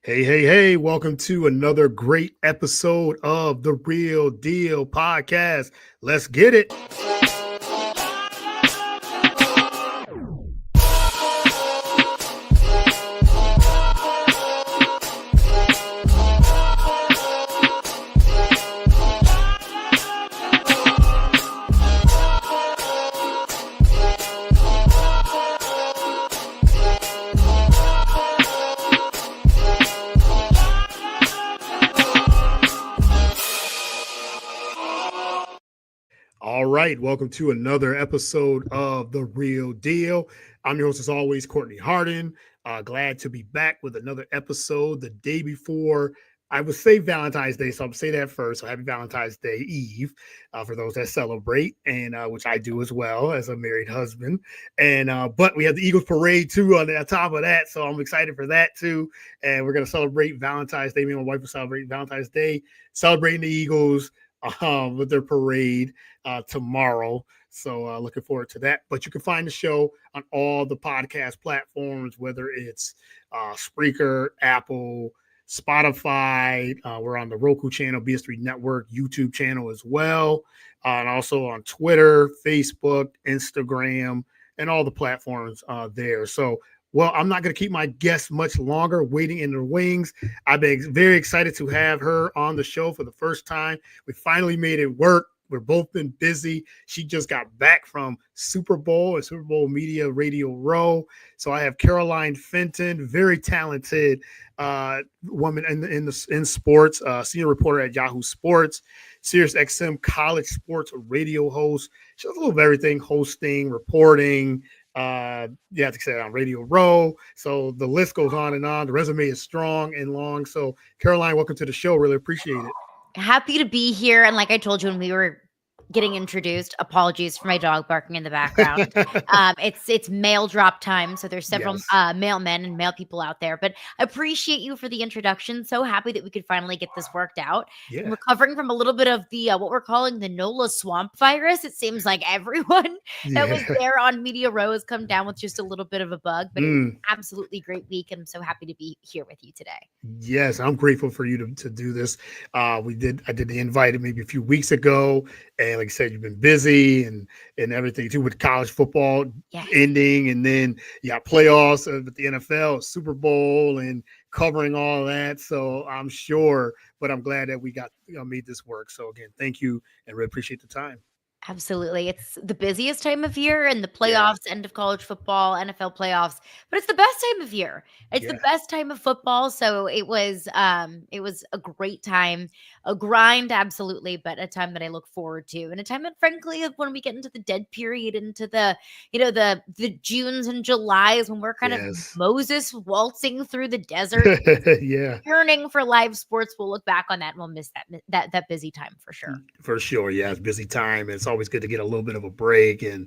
Hey, welcome to another great episode of the Real Deal podcast. Let's get it. All right, welcome to another episode of The Real Deal. I'm your host, as always, Courtney Harden. Glad to be back with another episode the day before, I would say Valentine's Day, so I'm going to say that first. So happy Valentine's Day Eve for those that celebrate, and which I do as well as a married husband. And but we have the Eagles parade too on the top of that, so I'm excited for that too. And we're going to celebrate Valentine's Day. Me and my wife will celebrate Valentine's Day, celebrating the Eagles with their parade tomorrow. So looking forward to that. But you can find the show on all the podcast platforms, whether it's Spreaker, Apple, Spotify. We're on the Roku channel, BS3 Network, YouTube channel as well. And also on Twitter, Facebook, Instagram, and all the platforms there. So well, I'm not going to keep my guest much longer waiting in the wings. I've been very excited to have her on the show for the first time. We finally made it work. We've both been busy. She just got back from Super Bowl and Super Bowl Media Radio Row. So I have Caroline Fenton, very talented woman in sports, senior reporter at Yahoo Sports, Sirius XM college sports radio host. She does a little of everything: hosting, reporting. You have to say it on Radio Row. So the list goes on and on. The resume is strong and long. So Caroline, welcome to the show. Really appreciate it. Happy to be here. And like I told you when we were getting introduced, apologies for my dog barking in the background. It's mail drop time, so there's several mailmen and mail people out there. But I appreciate you for the introduction. So happy that we could finally get this worked out. Yeah. I'm recovering from a little bit of the what we're calling the NOLA swamp virus. It seems like everyone that was there on Media Row has come down with just a little bit of a bug. But it was an absolutely great week, and I'm so happy to be here with you today. Yes, I'm grateful for you to do this. I did the invite maybe a few weeks ago, and like I said, you've been busy and everything too with college football ending, and then you got playoffs with the NFL, Super Bowl, and covering all that. So I'm sure, but I'm glad that we got made this work. So again, thank you, and really appreciate the time. Absolutely. It's the busiest time of year and the playoffs, end of college football, NFL playoffs, but it's the best time of year. It's the best time of football. So it was a great time, a grind, absolutely, but a time that I look forward to, and a time that frankly, when we get into the dead period, into the, the Junes and Julys, when we're kind of Moses waltzing through the desert, yearning for live sports, we'll look back on that and we'll miss that busy time for sure. For sure. Yeah. It's busy time. It's always good to get a little bit of a break. And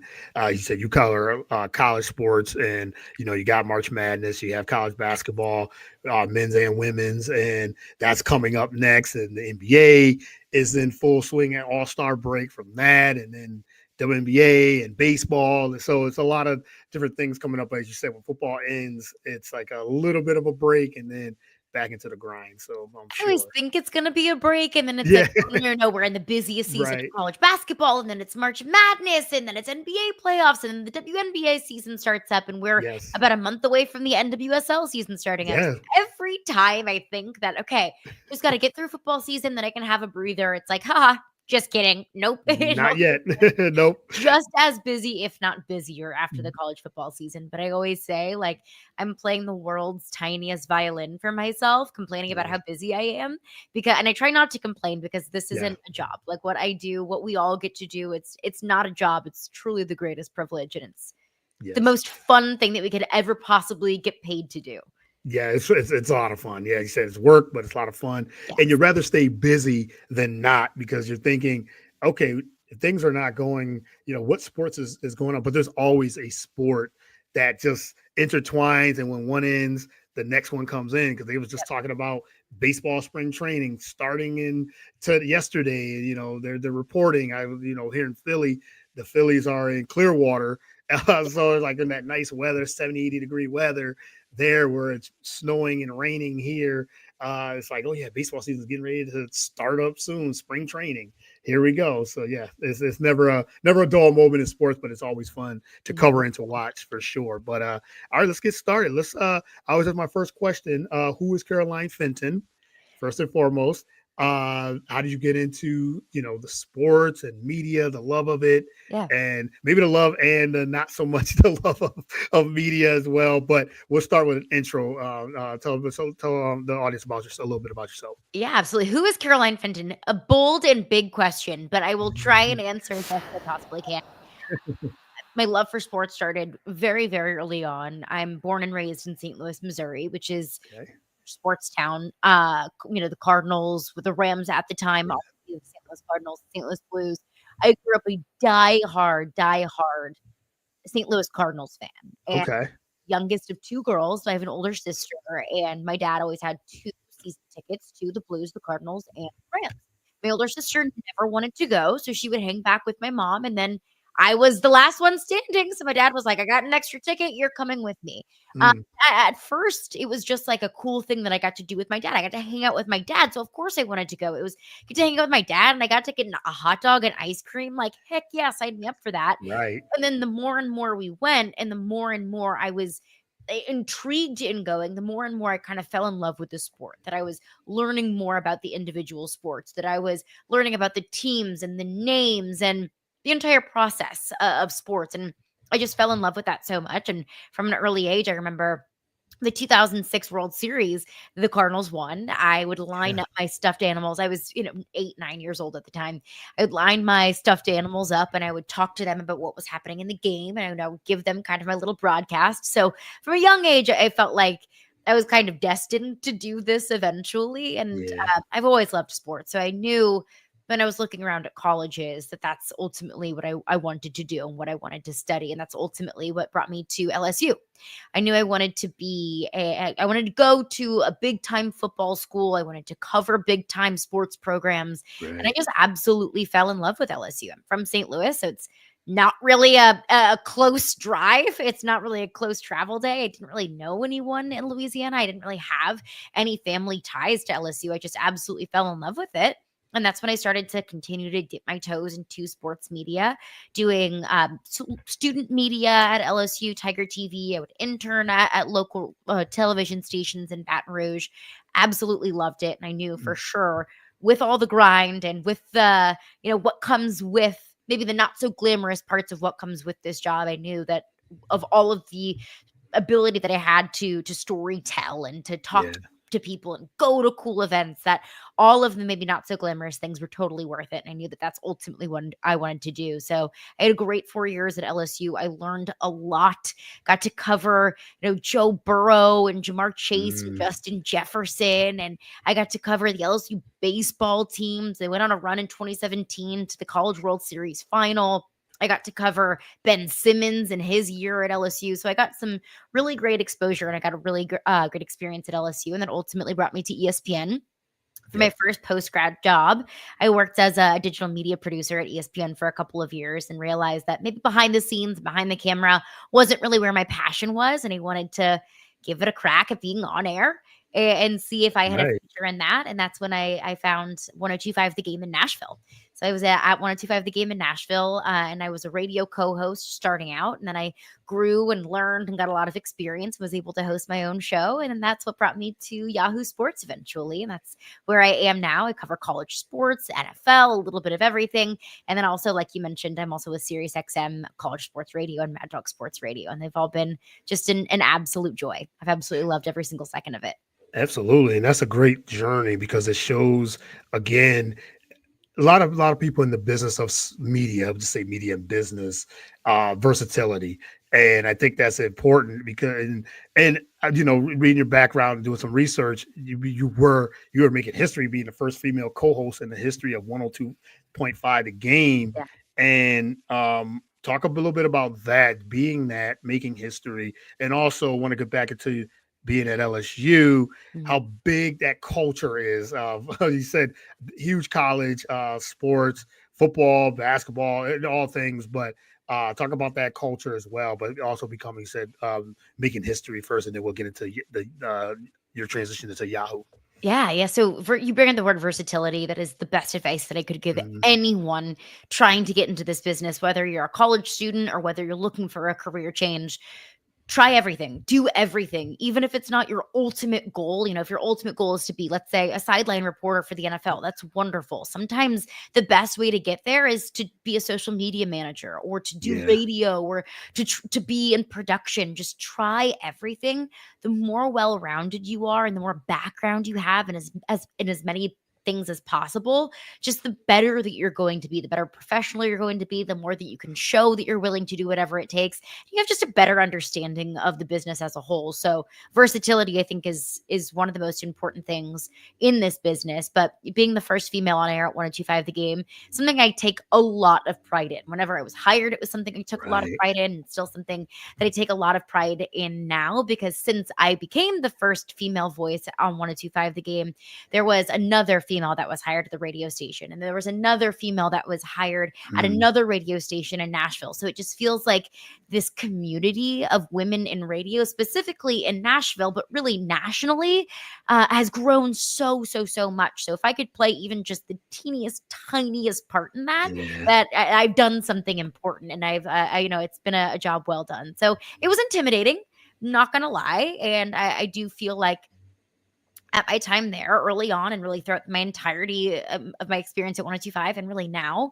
you said you cover college sports, and you got March Madness, you have college basketball, men's and women's, and that's coming up next. And the NBA is in full swing at All-Star break from that, and then WNBA and baseball. And so it's a lot of different things coming up. As you said, when football ends, it's like a little bit of a break, and then back into the grind. So I always think it's going to be a break, and then it's like, we're in the busiest season of college basketball, and then it's March Madness, and then it's NBA playoffs, and then the WNBA season starts up, and we're about a month away from the NWSL season starting up. So every time I think that, okay, just got to get through football season, then I can have a breather. It's like, just kidding. Nope. Not yet. Nope. Just as busy, if not busier, after the college football season. But I always say, like, I'm playing the world's tiniest violin for myself, complaining about how busy I am. And I try not to complain, because this isn't a job. Like, what I do, what we all get to do, it's not a job. It's truly the greatest privilege. And it's the most fun thing that we could ever possibly get paid to do. Yeah, it's a lot of fun. Yeah, you said it's work, but it's a lot of fun. And you'd rather stay busy than not, because you're thinking, okay, if things are not going, what sports is going on? But there's always a sport that just intertwines, and when one ends, the next one comes in, because they was just talking about baseball spring training starting to yesterday. They're reporting. Here in Philly, the Phillies are in Clearwater, so it's like in that nice weather, 70, 80 degree weather. there where it's snowing and raining here. It's like, oh yeah, baseball season's getting ready to start up soon. Spring training, here we go. So yeah, it's never a dull moment in sports, but it's always fun to cover and to watch for sure. But all right, let's get started. I always have my first question. Who is Caroline Fenton? First and foremost, how did you get into the sports and media, the love of it, Yeah. and maybe the love and not so much the love of media as well? But we'll start with an intro. Tell the audience about yourself, a little bit about yourself. Yeah, absolutely. Who is Caroline Fenton? A bold and big question, but I will try and answer as best I possibly can. My love for sports started very, very early on. I'm born and raised in St. Louis, Missouri, which is Okay. sports town. The Cardinals with the Rams at the time, Yeah. obviously the St. Louis Cardinals, St. Louis Blues. I grew up a die hard St. Louis Cardinals fan. And Okay. youngest of two girls. So I have an older sister, and my dad always had two season tickets to the Blues, the Cardinals, and the Rams. My older sister never wanted to go, so she would hang back with my mom, and then I was the last one standing. So my dad was like, "I got an extra ticket. You're coming with me." Uh, Mm, at first, it was just like a cool thing that I got to do with my dad. I got to hang out with my dad, so of course I wanted to go. It was get to hang out with my dad, and I got to get a hot dog and ice cream. Like heck yeah, sign me up for that. right. And then the more and more we went, and the more and more I was intrigued in going, the more and more I kind of fell in love with the sport, that I was learning more about the individual sports, that I was learning about the teams and the names and the entire process of sports. And I just fell in love with that so much. And from an early age, I remember the 2006 World Series, the Cardinals won. I would line Yeah. up my stuffed animals. I was, 8, 9 years old at the time. I would line my stuffed animals up and I would talk to them about what was happening in the game. And I would give them kind of my little broadcast. So from a young age, I felt like I was kind of destined to do this eventually. And Yeah. I've always loved sports. So I knew when I was looking around at colleges that that's ultimately what I wanted to do and what I wanted to study. And that's ultimately what brought me to LSU. I knew I wanted to I wanted to go to a big time football school. I wanted to cover big time sports programs. And I Right. just absolutely fell in love with LSU. I'm from St. Louis, so it's not really a close drive. It's not really a close travel day. I didn't really know anyone in Louisiana. I didn't really have any family ties to LSU. I just absolutely fell in love with it. And that's when I started to continue to dip my toes into sports media, doing student media at LSU, Tiger TV. I would intern at local television stations in Baton Rouge. Absolutely loved it. And I knew for Mm, sure with all the grind and with the, what comes with maybe the not so glamorous parts of what comes with this job, I knew that of all of the ability that I had to story tell and to talk yeah. to people and go to cool events, that all of the maybe not so glamorous things were totally worth it. And I knew that that's ultimately what I wanted to do. So I had a great 4 years at LSU. I learned a lot, got to cover, Joe Burrow and Jamar Chase and Mm, Justin Jefferson. And I got to cover the LSU baseball teams. They went on a run in 2017 to the College World Series final. I got to cover Ben Simmons and his year at LSU. So I got some really great exposure and I got a really great experience at LSU. And that ultimately brought me to ESPN for my yep. first post grad job. I worked as a digital media producer at ESPN for a couple of years and realized that maybe behind the scenes, behind the camera, wasn't really where my passion was. And I wanted to give it a crack at being on air and see if I had a Right. future in that. And that's when I found 1025 The Game in Nashville. So I was at 1025 The Game in Nashville, and I was a radio co-host starting out. And then I grew and learned and got a lot of experience, was able to host my own show. And then that's what brought me to Yahoo Sports eventually. And that's where I am now. I cover college sports, NFL, a little bit of everything. And then also, like you mentioned, I'm also with Sirius XM, College Sports Radio, and Mad Dog Sports Radio. And they've all been just an absolute joy. I've absolutely loved every single second of it. Absolutely. And that's a great journey because it shows again a lot of people in the business of media, I would just say media and business, versatility, and I think that's important because reading your background and doing some research, you were making history, being the first female co-host in the history of 102.5 the game, Yeah. and talk a little bit about that, being that making history, and also want to get back into being at LSU, Mhm. how big that culture is. You said huge college sports, football, basketball, and all things. But Talk about that culture as well, but also becoming said making history first, and then we'll get into the your transition into Yahoo. Yeah, yeah. So you bring in the word versatility. That is the best advice that I could give Mhm. anyone trying to get into this business, whether you're a college student or whether you're looking for a career change. Try everything, do everything, even if it's not your ultimate goal. If your ultimate goal is to be, let's say, a sideline reporter for the NFL, that's wonderful. Sometimes the best way to get there is to be a social media manager or to do Yeah. radio or to be in production. Just try everything. The more well-rounded you are and the more background you have and as in as many things as possible, just the better that you're going to be, the better professional you're going to be, the more that you can show that you're willing to do whatever it takes. You have just a better understanding of the business as a whole. So versatility, I think, is one of the most important things in this business. But being the first female on air at 1025 The Game, something I take a lot of pride in. Whenever I was hired, it was something I took a lot of Right. pride in, and still something that I take a lot of pride in now, because since I became the first female voice on 1025 The Game, there was another female that was hired at the radio station, and there was another female that was hired at Mm, another radio station in Nashville. So it just feels like this community of women in radio, specifically in Nashville, but really nationally, has grown so much. So if I could play even just the teeniest, tiniest part in that, yeah. I've done something important, and it's been a job well done. So it was intimidating, not gonna lie, and I do feel like at my time there early on and really throughout my entirety of my experience at 1025 and really now,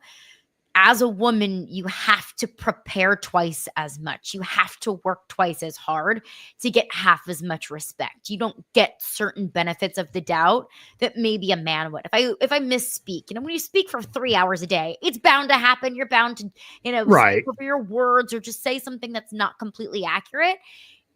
as a woman, you have to prepare twice as much. You have to work twice as hard to get half as much respect. You don't get certain benefits of the doubt that maybe a man would. If I misspeak, when you speak for 3 hours a day, it's bound to happen. You're bound to, skip Right. over your words or just say something that's not completely accurate.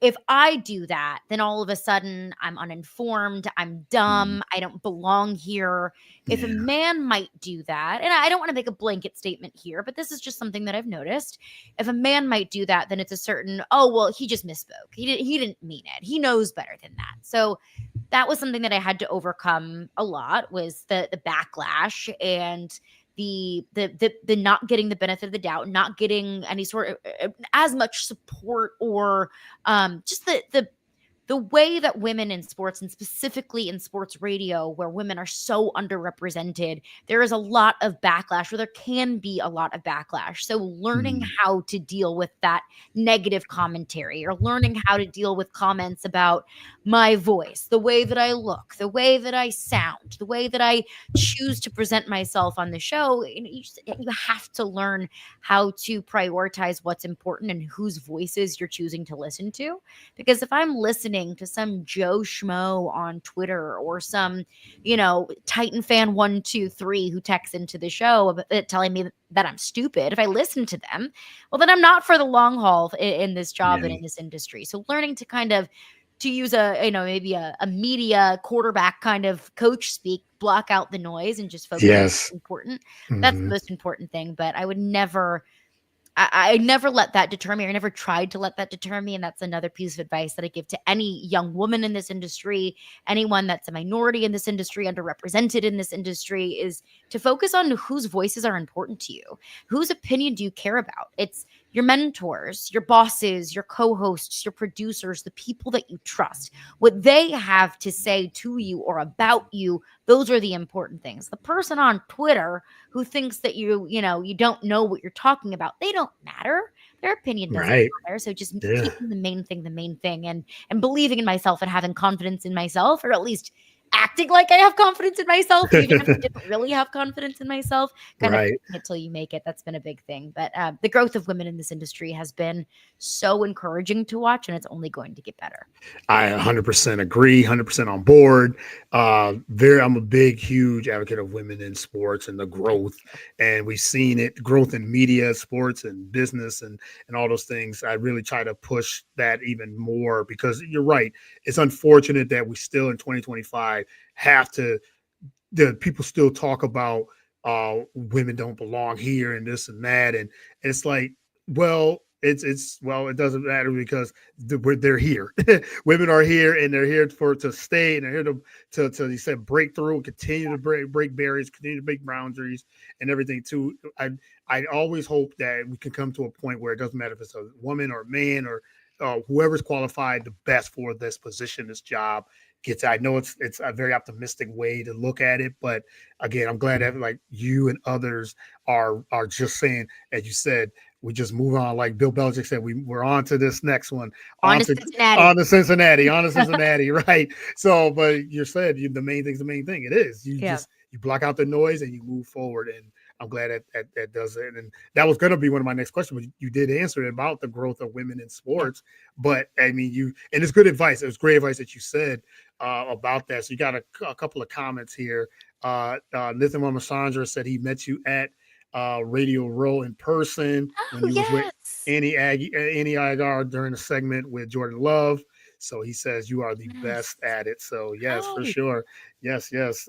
If I do that, then all of a sudden I'm uninformed, I'm Mm, dumb, I don't belong here. If a yeah. man might do that, and I don't want to make a blanket statement here, but this is just something that I've noticed. If a man might do that, then it's a certain, oh, well, he just misspoke. He didn't mean it. He knows better than that. So that was something that I had to overcome a lot, was the backlash and the not getting the benefit of the doubt, not getting any sort of as much support or just the way that women in sports, and specifically in sports radio where women are so underrepresented, there is a lot of backlash, or there can be a lot of backlash. So learning Mm, how to deal with that negative commentary, or learning how to deal with comments about my voice, the way that I look, the way that I sound, the way that I choose to present myself on the show, you have to learn how to prioritize what's important and whose voices you're choosing to listen to. Because if I'm listening to some Joe Schmo on Twitter, or some, Titan fan 123 who texts into the show telling me that I'm stupid, if I listen to them, well, then I'm not for the long haul in this job and yeah. in this industry. So learning to kind of, to use maybe a media quarterback kind of coach speak, block out the noise and just focus on Yes. what's important. That's the Hmm. most important thing. But I would never, I never let that deter me. I never tried to let that deter me. And that's another piece of advice that I give to any young woman in this industry, anyone that's a minority in this industry, underrepresented in this industry, is to focus on whose voices are important to you. Whose opinion do you care about? It's your mentors, your bosses, your co hosts, your producers, the people that you trust. What they have to say to you or about you, those are the important things. The person on Twitter who thinks that you don't know what you're talking about, they don't matter. Their opinion doesn't Right. matter. So just Yeah. keeping the main thing, and believing in myself and having confidence in myself, or at least acting like I have confidence in myself, even if I didn't really have confidence in myself, kind of Right. faking it till you make it. That's been a big thing. But the growth of women in this industry has been so encouraging to watch, and it's only going to get better. I 100% agree, 100% on board. I'm a big, huge advocate of women in sports and the Thank growth, you. and we've seen it growth in media, sports, and business, and all those things. I really try to push that even more, because you're right. It's unfortunate that we still in 2025 have to. The people still talk about women don't belong here and this and that, and it's like, well. It's well, it doesn't matter because they're here. Women are here, and they're here for to stay, and they're here to you said break through, continue to break barriers, continue to break boundaries, and everything too. I always hope that we can come to a point where it doesn't matter if it's a woman or a man or whoever's qualified the best for this position, this job gets. I know it's a very optimistic way to look at it, but again, I'm glad that like you and others are just saying, as you said, we just move on. Like Bill Belichick said, we're on to this next one, On on to to Cincinnati. on to Cincinnati, right? So, but you said the main thing's the main thing. It is you Yeah. just you block out the noise and you move forward. And I'm glad that does it. And that was going to be one of my next questions, but you did answer it about the growth of women in Yeah. sports. But I mean, and it's good advice. It was great advice that you said about that. So you got a couple of comments here. Nathan Sandra said he met you at Radio Row in person when Oh, he was with yes. Annie Agar during the segment with Jordan Love. So he says you are the Yes. best at it. So yes, for Oh, sure. Yes, yes.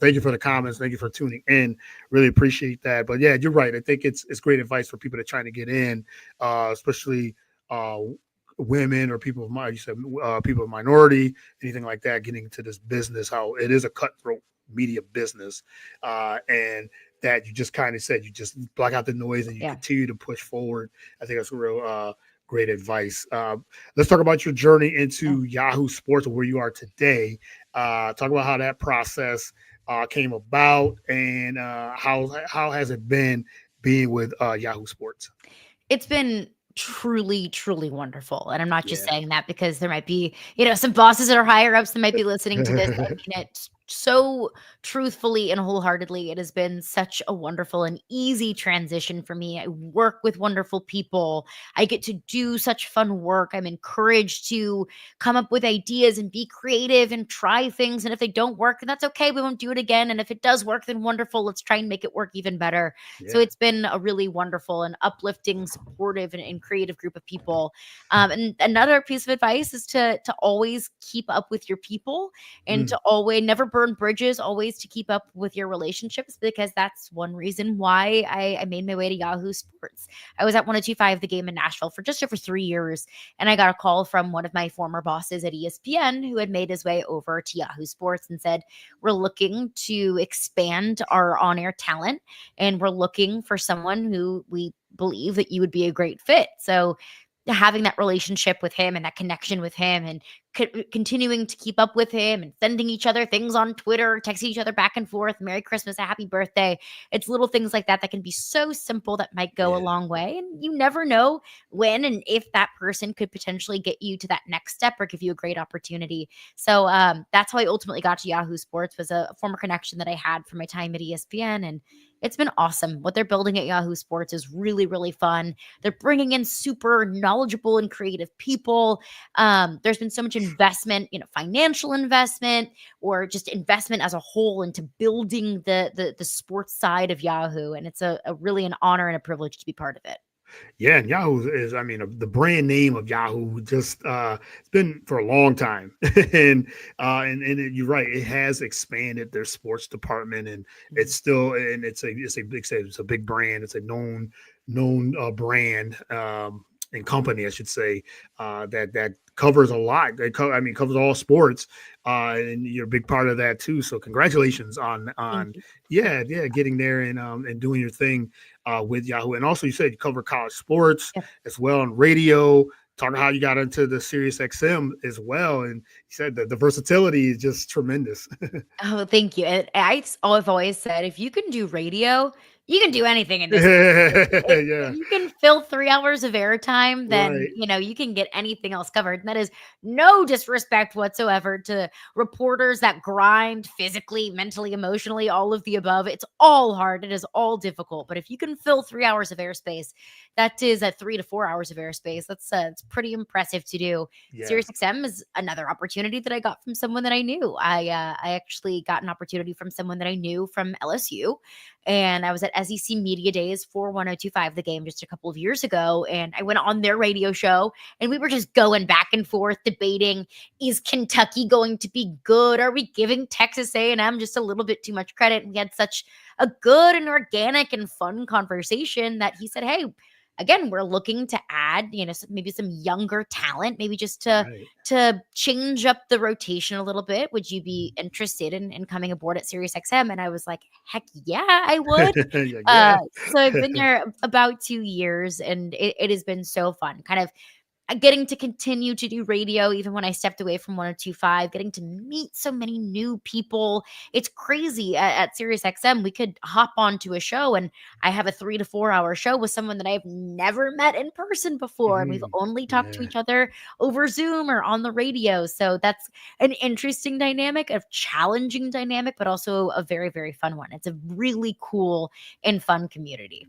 Thank you for the comments. Thank you for tuning in. Really appreciate that. But yeah, you're right. I think it's great advice for people that are trying to get in, especially uh, women or people of my you said people of minority, anything like that, getting into this business. How it is a cutthroat media business, and that you just kind of said you just block out the noise and you yeah. continue to push forward. I think that's real great advice. Let's talk about your journey Oh. into Yahoo Sports or where you are today. Talk about how that process came about and how has it been being with Yahoo Sports? It's been truly, truly wonderful, and I'm not just Yeah. saying that because there might be, some bosses that are higher ups that might be listening to this. I mean it so truthfully and wholeheartedly. It has been such a wonderful and easy transition for me. I work with wonderful people. I get to do such fun work. I'm encouraged to come up with ideas and be creative and try things, and if they don't work, then that's okay. We won't do it again, and if it does work, then wonderful. Let's try and make it work even better. So Yeah. it's been a really wonderful and uplifting, supportive, and creative group of people. And another piece of advice is to always keep up with your people and Mm, to always never burn bridges, always to keep up with your relationships, because that's one reason why I made my way to Yahoo Sports. I was at 1025 The Game in Nashville for just over 3 years, and I got a call from one of my former bosses at ESPN who had made his way over to Yahoo Sports and said, "We're looking to expand our on air talent, and we're looking for someone who we believe that you would be a great fit." So having that relationship with him and that connection with him and continuing to keep up with him and sending each other things on Twitter, texting each other back and forth, Merry Christmas, a happy birthday. It's little things like that that can be so simple that might go a yeah. long way. And you never know when and if that person could potentially get you to that next step or give you a great opportunity. So that's how I ultimately got to Yahoo Sports, was a former connection that I had from my time at ESPN. And it's been awesome. What they're building at Yahoo Sports is really, really fun. They're bringing in super knowledgeable and creative people. There's been so much investment, financial investment or just investment as a whole into building the sports side of Yahoo, and it's a really an honor and a privilege to be part of it. Yeah, and Yahoo is, I mean, the brand name of Yahoo just it's been for a long time, you're right, it has expanded their sports department, and Mhm. it's still, and it's a big brand, it's a known brand and company, I should say, that covers a lot. I mean, covers all sports, and you're a big part of that too. So congratulations Thank on you. yeah, getting there and doing your thing with Yahoo. And also, you said you cover college sports Yeah. as well on radio. Talking how you got into the Sirius XM as well, and you said that the versatility is just tremendous. Oh, thank you. And I've always said, if you can do radio, you can do anything in this life. If Yeah, you can fill 3 hours of airtime, then right. you can get anything else covered. And that is no disrespect whatsoever to reporters that grind physically, mentally, emotionally, all of the above. It's all hard. It is all difficult. But if you can fill 3 hours of airspace, that is at 3 to 4 hours of airspace. It's pretty impressive to do. Yeah. SiriusXM is another opportunity that I got from someone that I knew. I actually got an opportunity from someone that I knew from LSU, and I was at SEC Media Days for 1025 The Game just a couple of years ago, and I went on their radio show, and we were just going back and forth debating: is Kentucky going to be good? Are we giving Texas A&M just a little bit too much credit? And we had such a good and organic and fun conversation that he said, "Hey, again, we're looking to add, maybe some younger talent, maybe just Right. to change up the rotation a little bit. Would you be Mhm. interested in coming aboard at Sirius XM? And I was like, heck yeah, I would. Yeah, yeah. So I've been there about 2 years, and it has been so fun. Kind of getting to continue to do radio even when I stepped away from 1025, getting to meet so many new people. It's crazy. At Sirius XM, we could hop onto a show, and I have a 3 to 4 hour show with someone that I've never met in person before. And we've Mhm. only talked to Yeah. each other over Zoom or on the radio. So that's an interesting dynamic, a challenging dynamic, but also a very, very fun one. It's a really cool and fun community.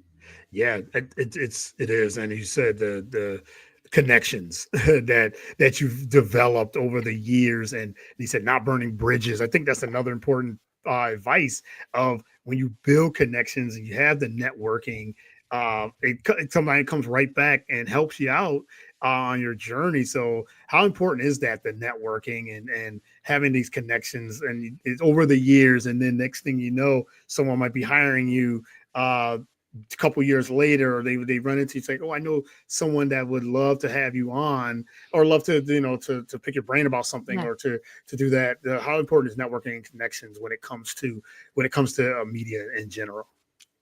Yeah, it is, and you said the connections that you've developed over the years, and you said not burning bridges. I think that's another important advice of when you build connections and you have the networking. It sometimes comes right back and helps you out on your journey. So, how important is that, the networking and having these connections, and it's over the years, and then next thing you know, someone might be hiring you. A couple years later, or they run into you, say, oh, I know someone that would love to have you on, or love to, to pick your brain about something, Yeah. or to do that. How important is networking and connections when it comes to media in general?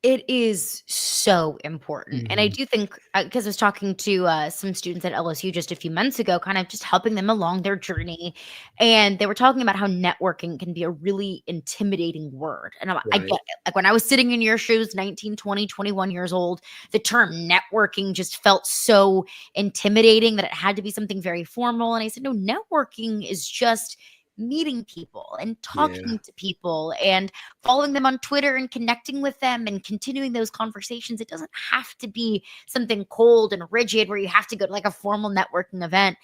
It is so important. And I Hmm. do think, because I was talking to some students at LSU just a few months ago, kind of just helping them along their journey. And they were talking about how networking can be a really intimidating word. And I get Right. it. Like when I was sitting in your shoes, 19, 20, 21 years old, the term networking just felt so intimidating that it had to be something very formal. And I said, no, networking is just meeting people and Yeah. talking to people and following them on Twitter and connecting with them and continuing those conversations. It doesn't have to be something cold and rigid where you have to go to like a formal networking event.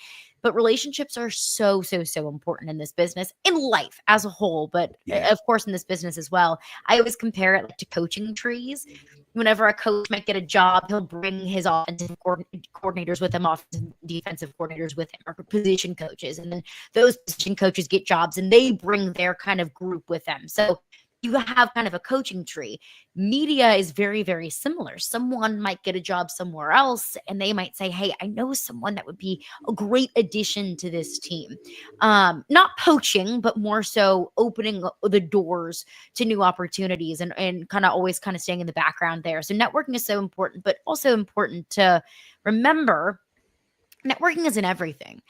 But relationships are so, so, so important in this business, in life as a whole, but Yeah. of course in this business as well. I always compare it like to coaching trees. Whenever a coach might get a job, he'll bring his coordinators with him, offensive defensive coordinators with him, or position coaches. And then those position coaches get jobs and they bring their kind of group with them. So you have kind of a coaching tree. Media is very, very similar. Someone might get a job somewhere else and they might say, hey, I know someone that would be a great addition to this team. Not poaching, but more so opening the doors to new opportunities, and kind of always kind of staying in the background there. So networking is so important, but also important to remember networking isn't everything.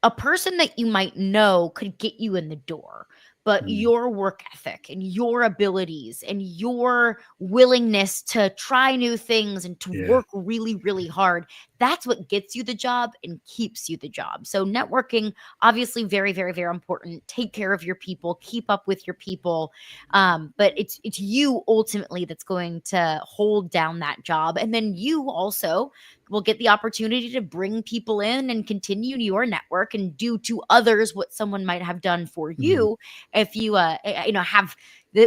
A person that you might know could get you in the door, but Mm. your work ethic and your abilities and your willingness to try new things and to Yeah. work really, really hard, that's what gets you the job and keeps you the job. So networking, obviously very, very, very important. Take care of your people, keep up with your people. But it's you ultimately that's going to hold down that job. And then you also will get the opportunity to bring people in and continue your network and do to others what someone might have done for Mhm. you. If you have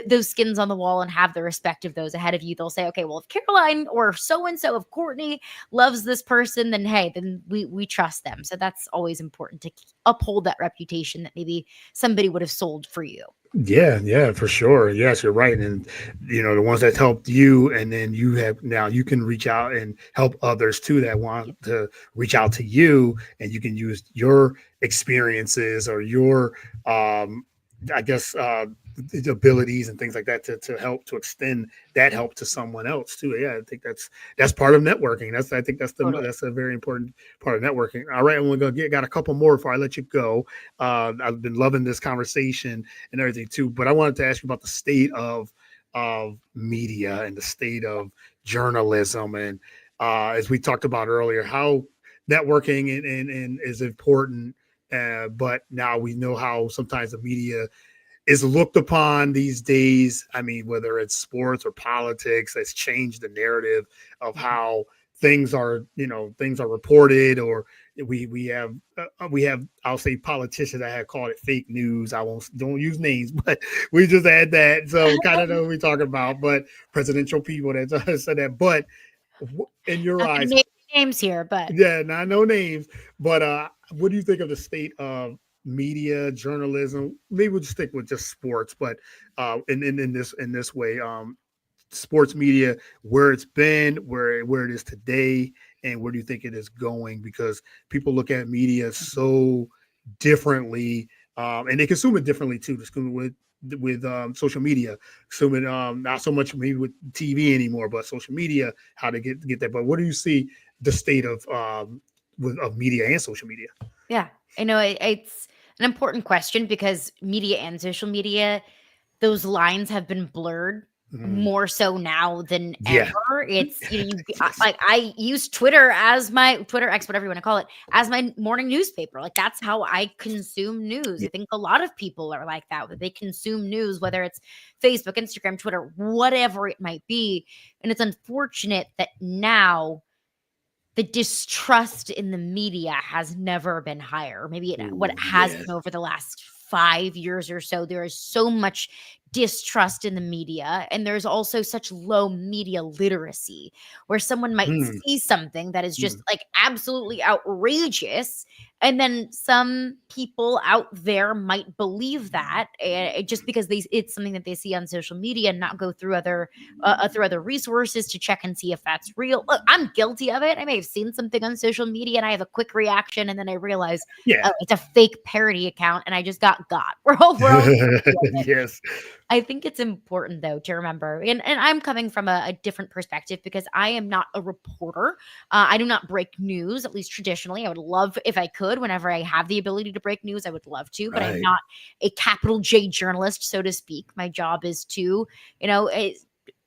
those skins on the wall and have the respect of those ahead of you, they'll say, okay, well, if Caroline or so and so, if Courtney loves this person, then hey, then we trust them. So that's always important to uphold that reputation that maybe somebody would have sold for you. Yeah, yeah, for sure. Yes, you're right. And the ones that helped you, and then you have now you can reach out and help others too that want to reach out to you, and you can use your experiences or your I guess abilities and things like that to help to extend that help to someone else too. Yeah, I think that's part of networking. I think Totally. that's a very important part of networking. All right, I'm gonna got a couple more before I let you go. I've been loving this conversation and everything too. But I wanted to ask you about the state of media and the state of journalism, and as we talked about earlier, how networking and is important. But now we know how sometimes the media is looked upon these days. I mean, whether it's sports or politics, it's changed the narrative of Yeah. how things are reported, or we have I'll say politicians that have called it fake news. I won't don't use names, but we just had that, so kind of know what we're talking about. But presidential people that said that, but in your Not gonna eyes, name names here, but yeah, not no names, but what do you think of the state of media, journalism? Maybe we'll just stick with just sports, but in this way, sports media, where it's been, where it is today, and where do you think it is going? Because people look at media so differently, and they consume it differently too. Just with social media, consuming not so much maybe with TV anymore, but social media, how to get that. But what do you see the state of media and social media? Yeah, I know it's an important question because media and social media, those lines have been blurred Mm, more so now than yeah. ever. It's Yes. like I use Twitter as my Twitter X, whatever you want to call it, as my morning newspaper. Like that's how I consume news. Yeah. I think a lot of people are like that. They consume news, whether it's Facebook, Instagram, Twitter, whatever it might be. And it's unfortunate that now the distrust in the media has never been higher. Maybe what Ooh, it has yes. been over the last 5 years or so. There is so much distrust in the media, and there's also such low media literacy where someone might Mm, see something that is just mm, like absolutely outrageous. And then some people out there might believe that just because it's something that they see on social media and not go through other resources to check and see if that's real. Look, I'm guilty of it. I may have seen something on social media and I have a quick reaction, and then I realize, yeah. oh, it's a fake parody account, and I just got. We're all guilty of it. Yes. I think it's important though to remember, and I'm coming from a different perspective because I am not a reporter. I do not break news, at least traditionally. I would love if I could, whenever I have the ability to break news, I would love to, but I'm Right. not a capital J journalist, so to speak. My job is to, you know,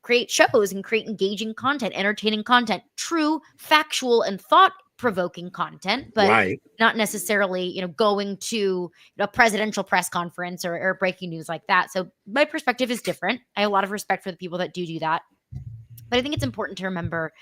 create shows and create engaging content, entertaining content, true, factual, and thought provoking content, but Right. not necessarily, going to a presidential press conference or breaking news like that. So my perspective is different. I have a lot of respect for the people that do that. But I think it's important to remember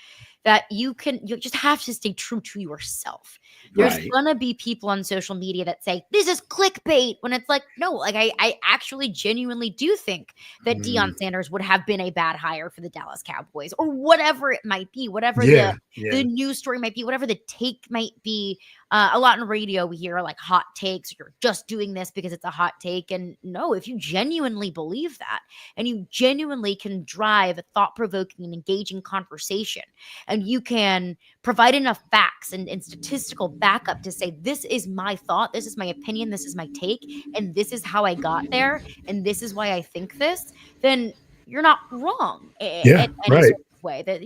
that you just have to stay true to yourself. There's Right. gonna be people on social media that say this is clickbait when it's like, no, like I actually genuinely do think that Mm, Deion Sanders would have been a bad hire for the Dallas Cowboys or whatever it might be, whatever the yeah. Yeah. the news story might be, whatever the take might be. A lot in radio we hear like hot takes, you're just doing this because it's a hot take. And no, if you genuinely believe that and you genuinely can drive a thought-provoking and engaging conversation, and you can provide enough facts and statistical backup to say this is my thought, this is my opinion, this is my take, and this is how I got there, and this is why I think this, then you're not wrong Yeah. in any Right. sort of way. That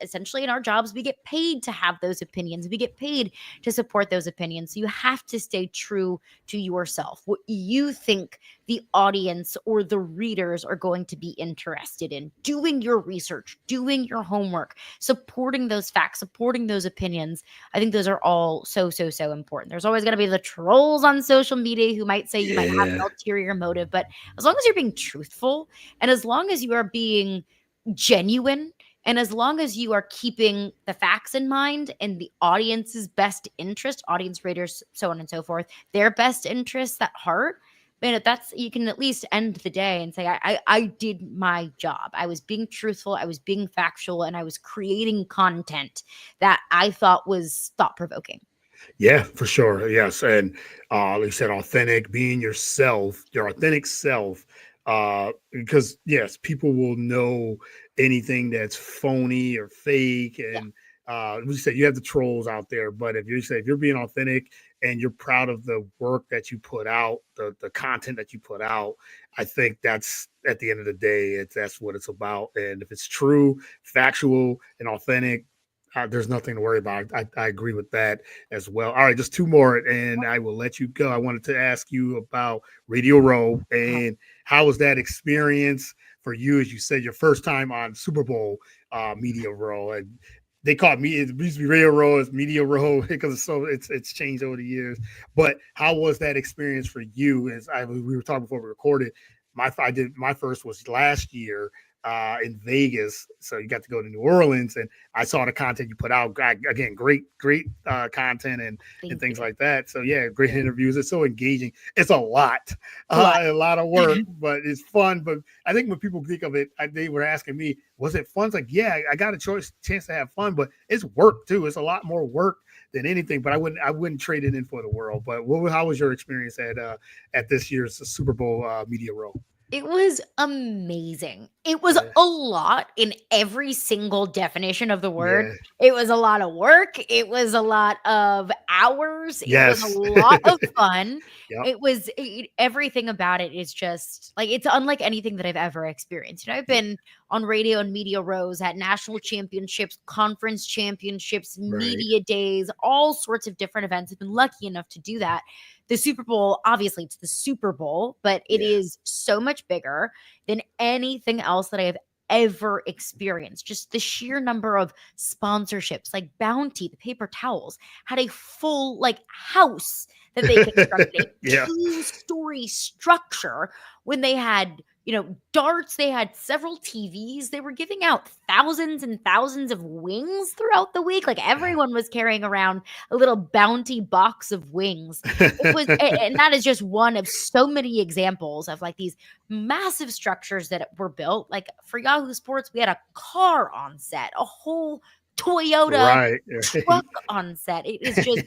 essentially in our jobs we get paid to have those opinions, we get paid to support those opinions. So you have to stay true to yourself, what you think the audience or the readers are going to be interested in, doing your research, doing your homework, supporting those facts, supporting those opinions. I think those are all so important. There's always going to be the trolls on social media who might say you might have Yeah. an ulterior motive, but as long as you're being truthful and as long as you are being genuine and as long as you are keeping the facts in mind and the audience's best interest, audience raters, so on and so forth, their best interests at heart, man, that's you can at least end the day and say, I did my job. I was being truthful, I was being factual, and I was creating content that I thought was thought provoking. Yeah, for sure. Yes. And like you said, authentic, being yourself, your authentic self. Because yes, people will know anything that's phony or fake. Yeah, And we said you have the trolls out there, but if you're being authentic and you're proud of the work that you put out, the content that you put out, I think that's at the end of the day, that's what it's about. And if it's true, factual, and authentic, there's nothing to worry about. I agree with that as well. All right, just two more, and I will let you go. I wanted to ask you about Radio Row uh-huh. and how was that experience for you? As you said, your first time on Super Bowl Media Row, and they call it me. It used to be Radio Row, it's Media Row because it's changed over the years. But how was that experience for you? As we were talking before we recorded, I did my first was last year in Vegas, so you got to go to New Orleans, and I saw the content you put out. Again, great content and Thank things you. like that. So yeah, great interviews. It's so engaging. It's It's a lot. a lot of work, but it's fun. But I think when people think of it, they were asking me, "Was it fun?" It's like, yeah, I got a chance to have fun, but it's work too. It's a lot more work than anything. But I wouldn't trade it in for the world. But how was your experience at this year's Super Bowl Media Row? It was amazing. It was Yeah. a lot in every single definition of the word. Yeah. It was a lot of work. It was a lot of hours. It was a Yes. lot of fun. Yep. Everything about it is just like it's unlike anything that I've ever experienced. I've Yeah. been on radio and media rows at national championships, conference championships, Right. media days, all sorts of different events. I've been lucky enough to do that. The Super Bowl, obviously, it's the Super Bowl, but it Yeah. is so much bigger than anything else that I have ever experienced. Just the sheer number of sponsorships, like Bounty, the paper towels, had a full like house that they constructed, a Yeah. two-story structure when they had darts, they had several TVs, they were giving out thousands and thousands of wings throughout the week. Like everyone was carrying around a little Bounty box of wings. It was, and that is just one of so many examples of like these massive structures that were built. Like for Yahoo Sports, we had a car on set, a whole Toyota Right. truck on set. It is just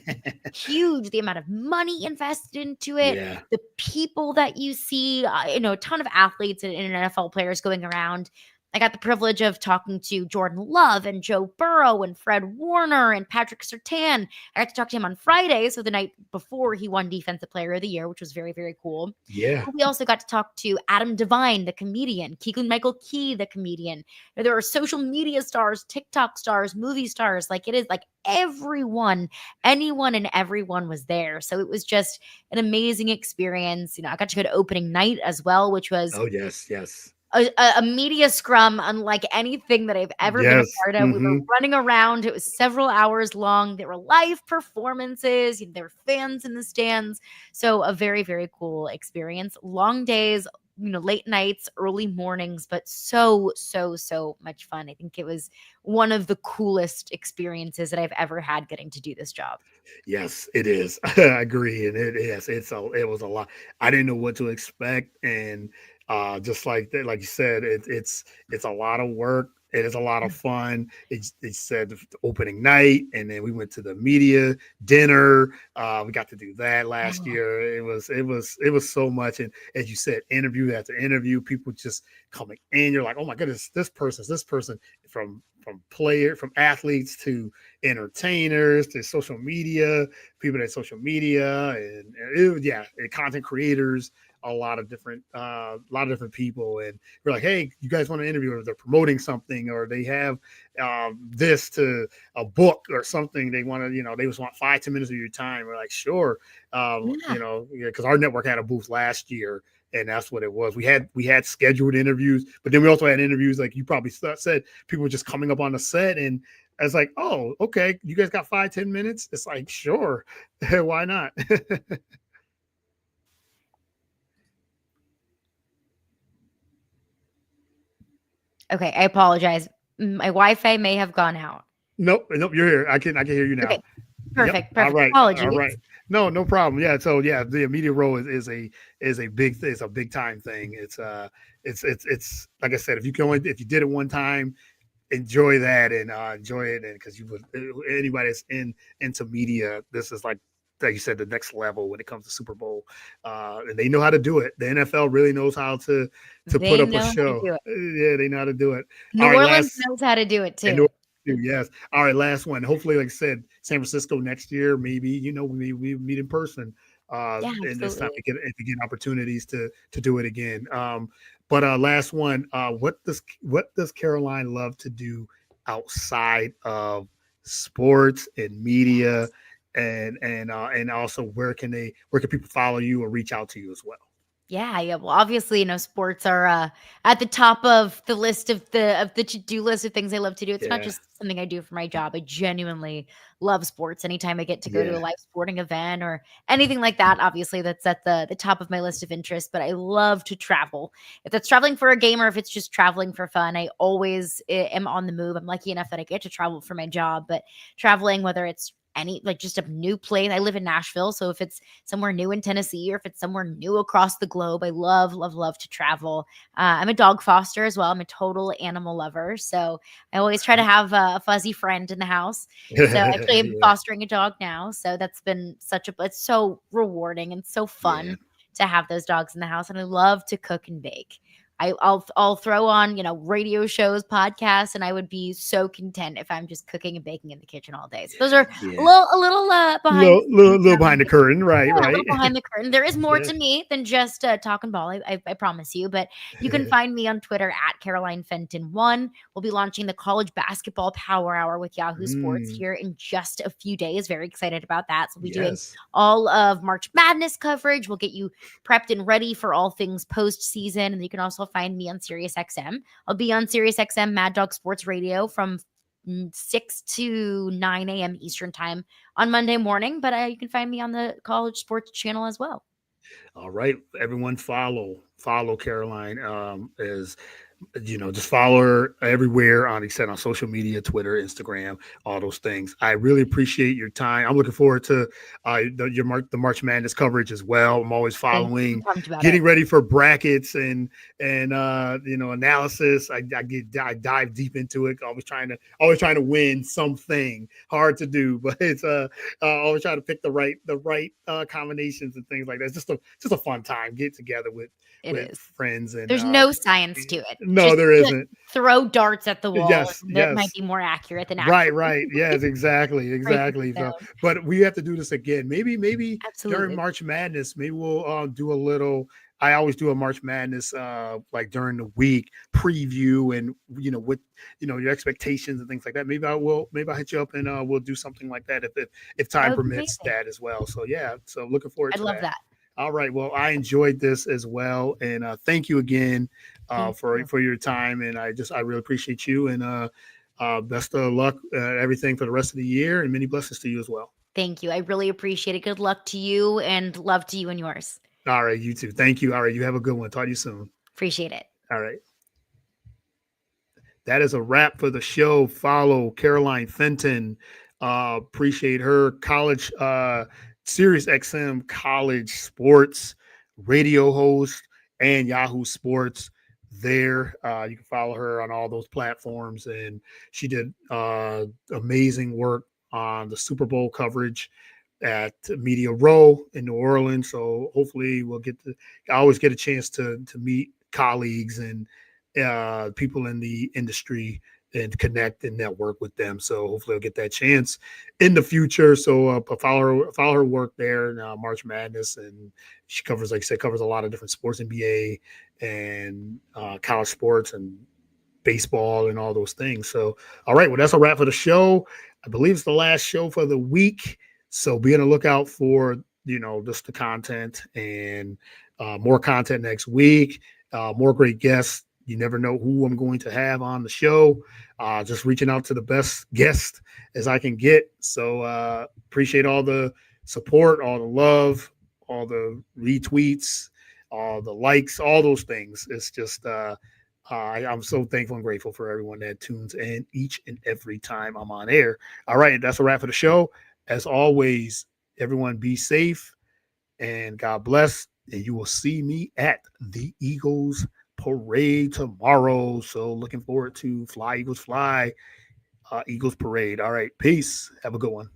huge, the amount of money invested into it, Yeah. the people that you see, a ton of athletes and NFL players going around. I got the privilege of talking to Jordan Love and Joe Burrow and Fred Warner and Patrick Surtain. I got to talk to him on Friday, so the night before he won Defensive Player of the Year, which was very, very cool. Yeah. We also got to talk to Adam Devine, the comedian, Keegan Michael Key, the comedian. There are social media stars, TikTok stars, movie stars. Like it is like everyone, anyone and everyone was there. So it was just an amazing experience. I got to go to opening night as well, which was Oh yes. Yes. a media scrum unlike anything that I've ever been a Yes. part of. We were Hmm. running around. It was several hours long. There were live performances. There were fans in the stands. So a very, very cool experience. Long days, late nights, early mornings, but so, so, so much fun. I think it was one of the coolest experiences that I've ever had getting to do this job. Yes, it is. I agree, and it is. It was a lot. I didn't know what to expect, and just like that, like you said, it's a lot of work. It is a lot of fun. It said the opening night, and then we went to the media dinner. We got to do that last Yeah. year. It was so much, and as you said, interview after interview, people just coming in. You're like, oh my goodness, this person from athletes to entertainers to social media, people at social media, and yeah, and content creators, a lot of different people, and we're like, hey, you guys want to interview? Or they're promoting something, or they have this to a book or something. They want to, they just want 5-10 minutes of your time. We're like, sure, Yeah. because our network had a booth last year, and that's what it was. We had scheduled interviews, but then we also had interviews like you probably said. People were just coming up on the set, and I was like, oh, okay, you guys got 5-10 minutes. It's like, sure, why not? Okay. I apologize. My Wi Fi may have gone out. Nope, nope, you're here. I can hear you now. Okay. Yep. Perfect. All Perfect. right. All Apologies. right. No, no problem. Yeah. So yeah, the media role is a big it's a big time thing. It's like I said, if you did it one time, enjoy that and enjoy it, and because you would anybody that's into media, this is like you said, the next level when it comes to Super Bowl, and they know how to do it. The NFL really knows how to put They up a know how to show. do it. Yeah, they know how to do it. All New right, Orleans last knows how to do it and too. yes. All right, last one. Hopefully, like I said, San Francisco next year. Maybe we meet in person. Yeah, And this time absolutely. we get opportunities to do it again. But last one. What does Caroline love to do outside of sports and media, and also where can people follow you or reach out to you as well? Yeah, yeah. Well, obviously, sports are at the top of the list of the to-do list of things I love to do. It's not Yeah, just something I do for my job. I genuinely love sports. Anytime I get to go to a yeah, live sporting event or anything like that, obviously that's at the top of my list of interests. But I love to travel. If that's traveling for a game or if it's just traveling for fun, I always am on the move. I'm lucky enough that I get to travel for my job, but traveling, whether it's any like just a new place. I live in Nashville, so if it's somewhere new in Tennessee or if it's somewhere new across the globe. I love, love, love to travel. I'm a dog foster as well. I'm a total animal lover. So I always try to have a fuzzy friend in the house. So actually, I'm yeah, fostering a dog now. So that's been it's so rewarding and so yeah. fun to have those dogs in the house, and I love to cook and bake. I'll throw on, radio shows, podcasts, and I would be so content if I'm just cooking and baking in the kitchen all day. So those are a Yeah. little behind the scenes Little of behind the me. curtain, right, Yeah, a right. little behind the curtain. There is more Yeah. to me than just talking ball. I promise you. But you can find me on Twitter at Caroline Fenton One. We'll be launching the college basketball Power Hour with Yahoo Sports Mm, here in just a few days. Very excited about that. So we'll be doing yes. all of March Madness coverage. We'll get you prepped and ready for all things postseason. And you can also find me on Sirius XM. I'll be on Sirius XM Mad Dog Sports Radio from 6 to 9 a.m. Eastern time on Monday morning, but you can find me on the college sports channel as well. All right, everyone, follow Caroline. As just follow her everywhere on, except on social media, Twitter, Instagram, all those things. I really appreciate your time. I'm looking forward to the March Madness coverage as well. I'm always Thank you. I'm following, pumped about it. getting ready for brackets and analysis. I dive deep into it. Always trying to win something. Hard to do, but it's always trying to pick the right combinations and things like that. It's just a fun time. Get together It with is. friends and There's no science to it. no, Just there to isn't. throw darts at the wall Yes, that might yes. be more accurate than Right, actually right. Yes, exactly, breaking exactly. it So, down. but we have to do this again. Maybe during Absolutely. March Madness, maybe we'll do a little. I always do a March Madness like during the week preview and what your expectations and things like that. Maybe I'll hit you up and we'll do something like that if That time would be permits amazing. that as well. So yeah, so looking forward I'd to love that. that. All right. Well, I enjoyed this as well, and thank you again Thank you. for your time. And I really appreciate you. And best of luck, everything for the rest of the year, and many blessings to you as well. Thank you. I really appreciate it. Good luck to you and love to you and yours. All right, you too. Thank you. All right, you have a good one. Talk to you soon. Appreciate it. All right. That is a wrap for the show. Follow Caroline Fenton. Appreciate her. College, Sirius XM college sports radio host and Yahoo Sports. There, you can follow her on all those platforms, and she did amazing work on the Super Bowl coverage at Media Row in New Orleans. So hopefully, I always get a chance to meet colleagues and people in the industry and connect and network with them. So hopefully I'll get that chance in the future. So follow her work there in March Madness, and she covers, like I said, covers a lot of different sports, NBA and college sports and baseball and all those things. So all right, well that's a wrap for the show. I believe it's the last show for the week. So be on the lookout for just the content and more content next week. More great guests. You never know who I'm going to have on the show. Just reaching out to the best guest as I can get. So appreciate all the support, all the love, all the retweets, all the likes, all those things. It's just I'm so thankful and grateful for everyone that tunes in each and every time I'm on air. All right, that's a wrap for the show. As always, everyone be safe and God bless. And you will see me at the Eagles parade tomorrow. So looking forward to Fly Eagles Fly, Eagles parade. All right, peace. Have a good one.